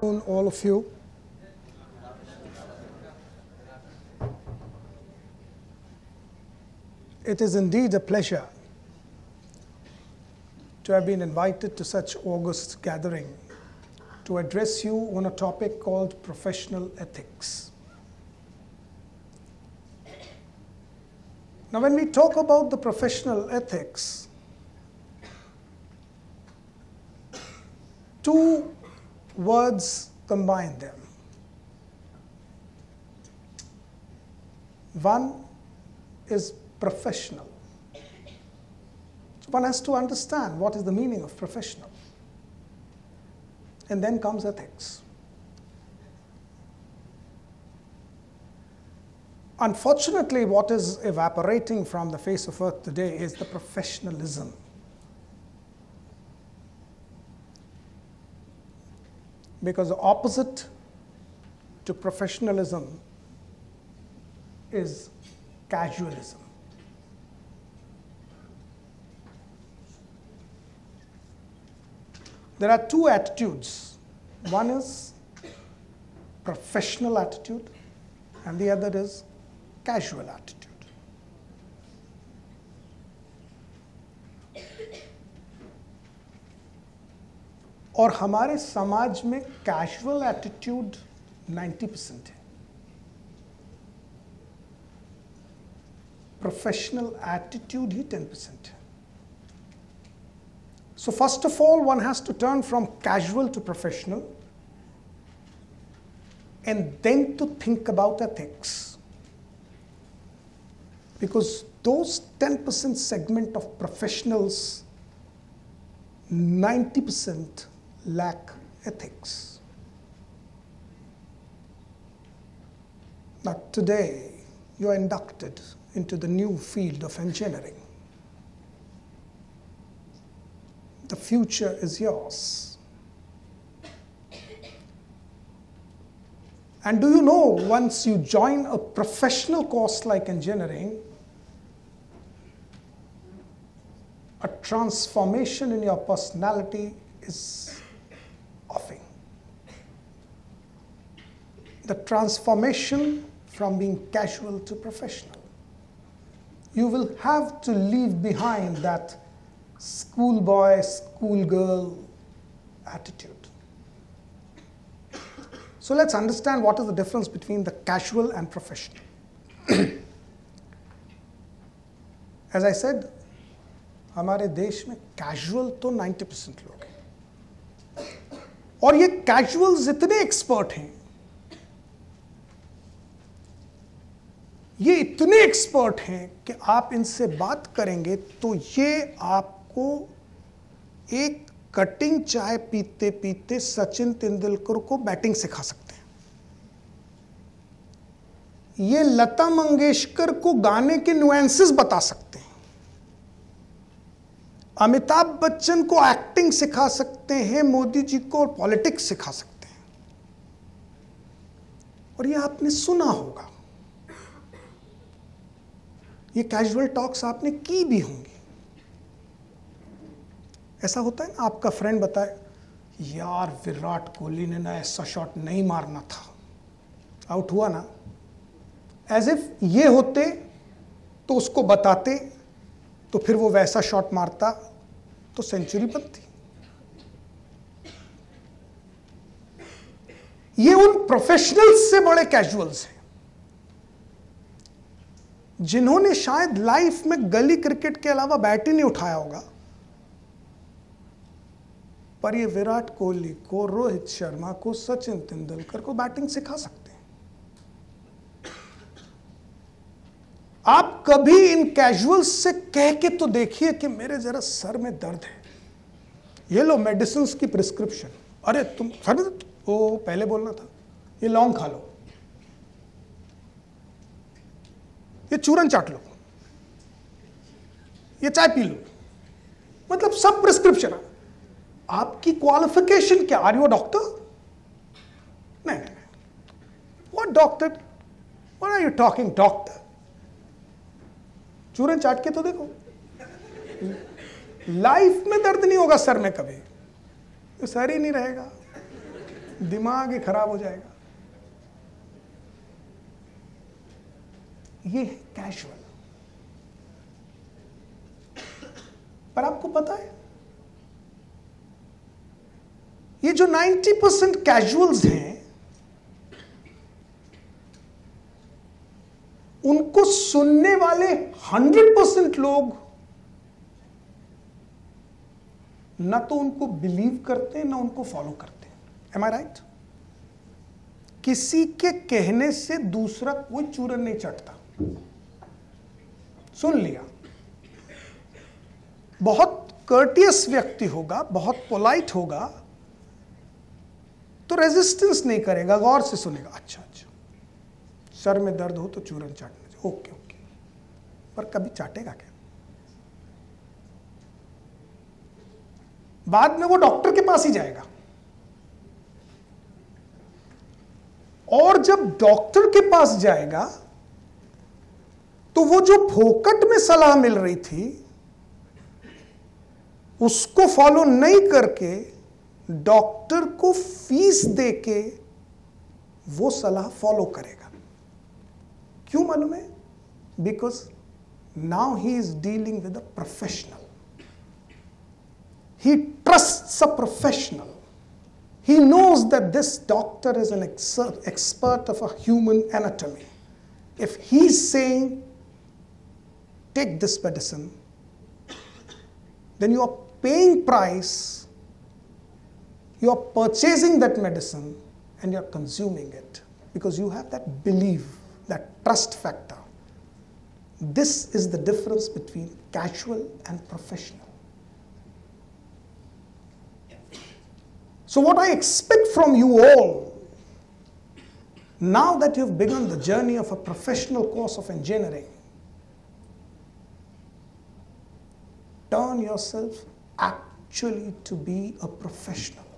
All of you. It is indeed a pleasure to have been invited to such august gathering to address you on a topic called professional ethics. Now, when we talk about the professional ethics, two words combine them. One is professional. So one has to understand what is the meaning of professional. And then comes ethics. Unfortunately, what is evaporating from the face of earth today is the professionalism. Because the opposite to professionalism is casualism. There are two attitudes. One is professional attitude, and the other is casual attitude. और हमारे समाज में casual attitude 90% है, professional attitude ही 10% है. So first of all, one has to turn from casual to professional and then to think about ethics. Because those 10% segment of professionals, 90% lack ethics. Now today, you are inducted into the new field of engineering. The future is yours. And do you know, once you join a professional course like engineering, a transformation in your personality is offing. The transformation from being casual to professional. You will have to leave behind that schoolboy, schoolgirl attitude. So let's understand what is the difference between the casual and professional. As I said, हमारे देश में casual तो 90% लोग हैं, और ये casuals इतने expert हैं, ये इतने एक्सपर्ट हैं कि आप इनसे बात करेंगे तो ये आपको एक कटिंग चाय पीते पीते सचिन तेंदुलकर को बैटिंग सिखा सकते हैं. ये लता मंगेशकर को गाने के नुएंसेस बता सकते हैं. अमिताभ बच्चन को एक्टिंग सिखा सकते हैं, मोदी जी को पॉलिटिक्स सिखा सकते हैं. और ये आपने सुना होगा, ये कैजुअल टॉक्स आपने की भी होंगी. ऐसा होता है ना, आपका फ्रेंड बताए, यार विराट कोहली ने ना ऐसा शॉट नहीं मारना था, आउट हुआ ना. एज इफ ये होते तो उसको बताते तो फिर वो वैसा शॉट मारता तो सेंचुरी बनती. ये उन प्रोफेशनल्स से बड़े कैजुअल्स हैं जिन्होंने शायद लाइफ में गली क्रिकेट के अलावा बैट ही नहीं उठाया होगा, पर ये विराट कोहली को, रोहित शर्मा को, सचिन तेंदुलकर को बैटिंग सिखा सकते हैं. आप कभी इन कैजुअल्स से कह के तो देखिए कि मेरे जरा सर में दर्द है, ये लो मेडिसिन की प्रिस्क्रिप्शन. अरे तुम सर ओ पहले बोलना था, ये लौंग खा लो, ये चूरन चाट लो, ये चाय पी लो. मतलब सब प्रिस्क्रिप्शन है. आपकी क्वालिफिकेशन क्या? Are you a doctor? नहीं नहीं नहीं. What doctor? What are you talking doctor? चूरन चाट के तो देखो, लाइफ में दर्द नहीं होगा सर में कभी, तो सर ही नहीं रहेगा. दिमाग ही खराब हो जाएगा। ये है कैजुअल। पर आपको पता है, ये जो 90% कैजुअल्स हैं, उनको सुनने वाले 100% लोग ना तो उनको बिलीव करते हैं ना उनको फॉलो करते हैं। एम आई राइट? किसी के कहने से दूसरा कोई चूरन नहीं चटता। सुन लिया, बहुत कर्टियस व्यक्ति होगा, बहुत पोलाइट होगा, तो रेजिस्टेंस नहीं करेगा, गौर से सुनेगा। अच्छा अच्छा, सर में दर्द हो तो चूरन चाटना चाहिए, ओके ओके, पर कभी चाटेगा क्या? बाद में वो डॉक्टर के पास ही जाएगा, और जब डॉक्टर के पास जाएगा तो वो जो फोकट में सलाह मिल रही थी उसको फॉलो नहीं करके डॉक्टर को फीस देके वो सलाह फॉलो करेगा। क्यों मालूम है? Because now he is dealing with a professional. He trusts a professional. He knows that this doctor is an expert of a human anatomy. If he's saying, take this medicine, then you are paying price, you are purchasing that medicine, and you are consuming it because you have that belief, that trust factor. This is the difference between casual and professional. So what I expect from you all, now that you've begun the journey of a professional course of engineering, turn yourself actually to be a professional.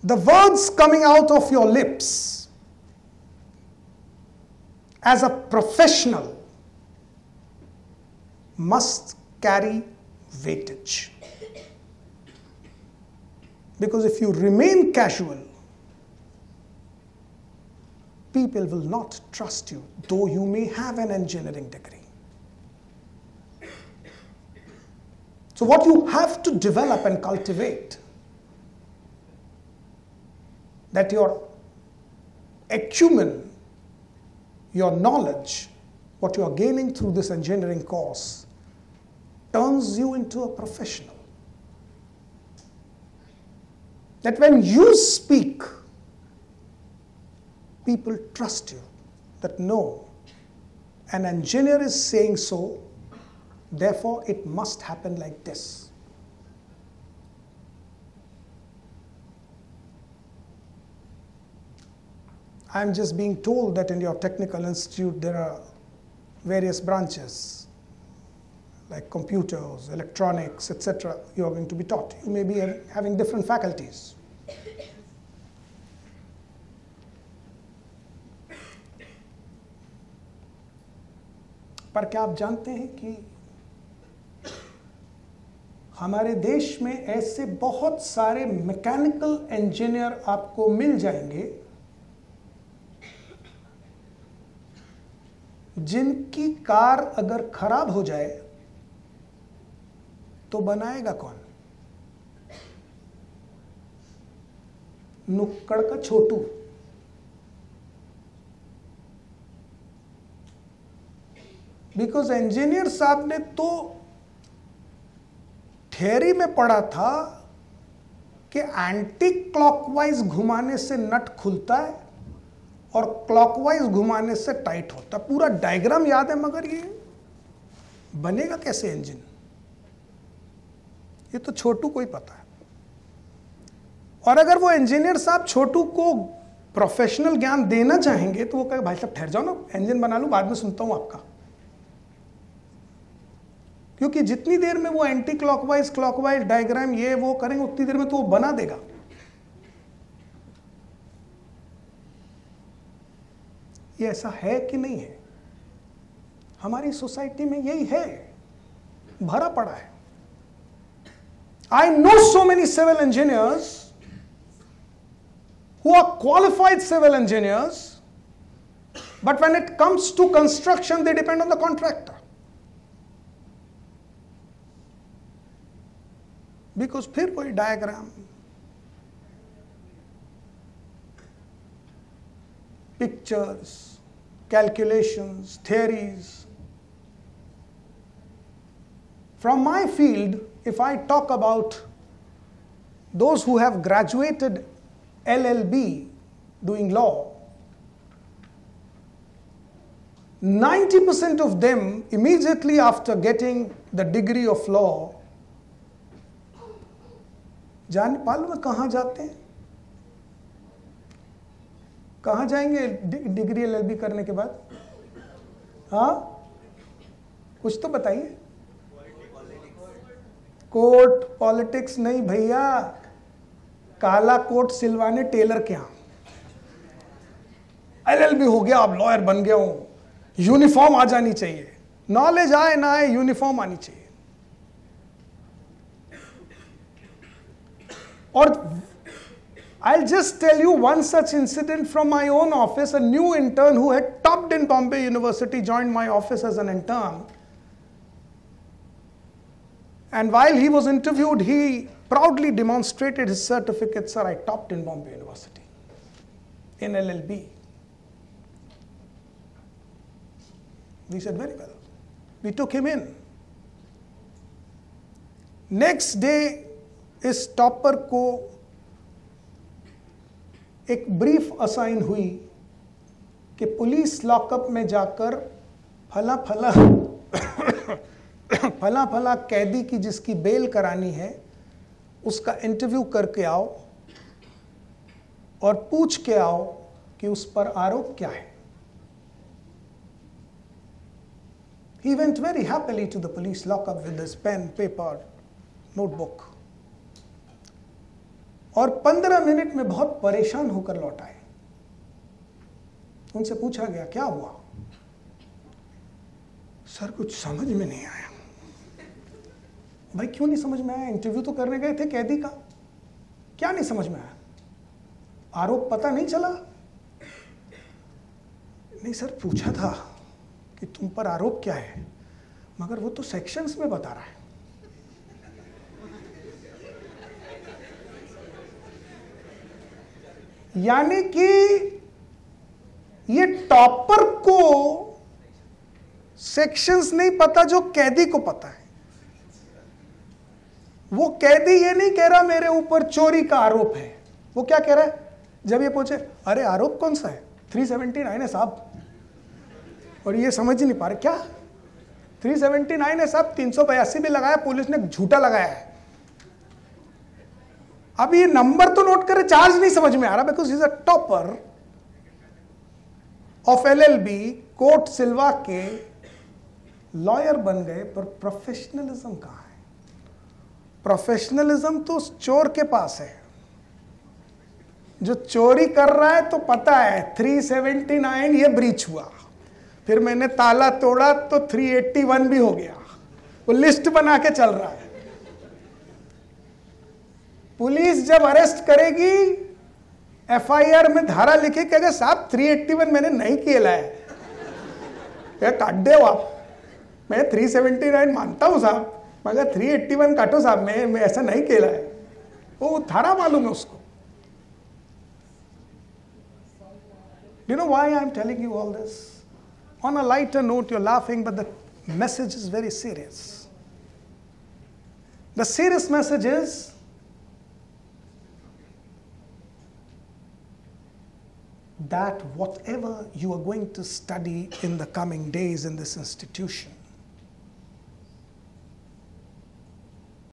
The words coming out of your lips as a professional must carry weightage. Because if you remain casual, people will not trust you, though you may have an engineering degree. So what you have to develop and cultivate, that your acumen, your knowledge, what you are gaining through this engineering course, turns you into a professional. That when you speak, people trust you. That no, an engineer is saying so, therefore it must happen like this. I am just being told that in your technical institute there are various branches like computers, electronics, etc. you are going to be taught. You may be having different faculties. पर क्या आप जानते हैं कि हमारे देश में ऐसे बहुत सारे मैकेनिकल इंजीनियर आपको मिल जाएंगे जिनकी कार अगर खराब हो जाए तो बनाएगा कौन? नुक्कड़ का छोटू। बिकॉज इंजीनियर साहब ने तो थियरी में पढ़ा था कि एंटी क्लॉकवाइज घुमाने से नट खुलता है और क्लॉकवाइज घुमाने से टाइट होता है। पूरा डायग्राम याद है, मगर ये बनेगा कैसे इंजन, ये तो छोटू को ही पता है। और अगर वो इंजीनियर साहब छोटू को प्रोफेशनल ज्ञान देना चाहेंगे तो वो कहे भाई साहब ठहर जाओ ना, इंजन बना लूं, बाद में सुनता हूं आपका। क्योंकि जितनी देर में वो एंटी क्लॉकवाइज क्लॉकवाइज डायग्राम ये वो करेंगे उतनी देर में तो वो बना देगा। ये ऐसा है कि नहीं है? हमारी सोसाइटी में यही है, भरा पड़ा है। I know so many civil engineers who are qualified civil engineers, but when it comes to construction, they depend on the contractor. Because फिर वही diagram, pictures, calculations, theories. From my field, if I talk about those who have graduated LLB doing law, 90% of them immediately after getting the degree of law, जान मालूम है कहाँ जाते हैं? कहाँ जाएंगे डिग्री LLB करने के बाद? हाँ, कुछ तो बताइए। कोर्ट पॉलिटिक्स नहीं भैया, काला कोट सिलवाने टेलर के यहाँ। LLB हो गया, अब लॉयर बन गया हूं, यूनिफॉर्म आ जानी चाहिए, नॉलेज आए ना आए यूनिफॉर्म आनी चाहिए। और I'll just tell you one such incident from my own office. A new intern who had topped in Bombay University joined my office as an intern. And while he was interviewed, he proudly demonstrated his certificate. Sir, I topped in Bombay University in LLB. We said, very well. We took him in. Next day, इस topper को एक brief assign हुई कि police lockup में जाकर फला फला फला फला कैदी की जिसकी बेल करानी है उसका इंटरव्यू करके आओ और पूछ के आओ कि उस पर आरोप क्या है। He went very happily to the police lockup with his pen, paper, notebook. और 15 मिनट में बहुत परेशान होकर लौट आए। उनसे पूछा गया क्या हुआ? सर कुछ समझ में नहीं आया। भाई क्यों नहीं समझ में आया? इंटरव्यू तो करने गए थे कैदी का, क्या नहीं समझ में आया? आरोप पता नहीं चला? नहीं सर, पूछा था कि तुम पर आरोप क्या है, मगर वो तो सेक्शंस में बता रहा है। यानी कि ये टॉपर को सेक्शंस नहीं पता जो कैदी को पता है। वो कैदी ये नहीं कह रहा मेरे ऊपर चोरी का आरोप है, वो क्या कह रहा है? जब ये पूछे अरे आरोप कौन सा है? 379 है साहब। और ये समझ ही नहीं पा रहे क्या 379 है साहब, 382 भी लगाया, पुलिस ने झूठा लगाया है। अब ये नंबर तो नोट करे, चार्ज नहीं समझ में आ रहा, because is a topper of LLB, court सिलवा के लॉयर बन गए, पर प्रोफेशनलिज्म कहां है? प्रोफेशनलिज्म तो उस चोर के पास है जो चोरी कर रहा है, तो पता है 379 ये ब्रीच हुआ, फिर मैंने ताला तोड़ा तो 381 भी हो गया, वो लिस्ट बना के चल रहा है। पुलिस जब अरेस्ट करेगी, FIR में धारा लिखे कहेगा साहब 381 मैंने नहीं किया है, क्या काट दे आप? मैं 379 मानता हूं साहब, मगर 381 काटो साहब, मैं ऐसा नहीं किया है। वो धारा मालूम है उसको। You know why I'm telling you all this? On a lighter note, you're laughing, but the message is very serious. The serious message is that whatever you are going to study in the coming days in this institution,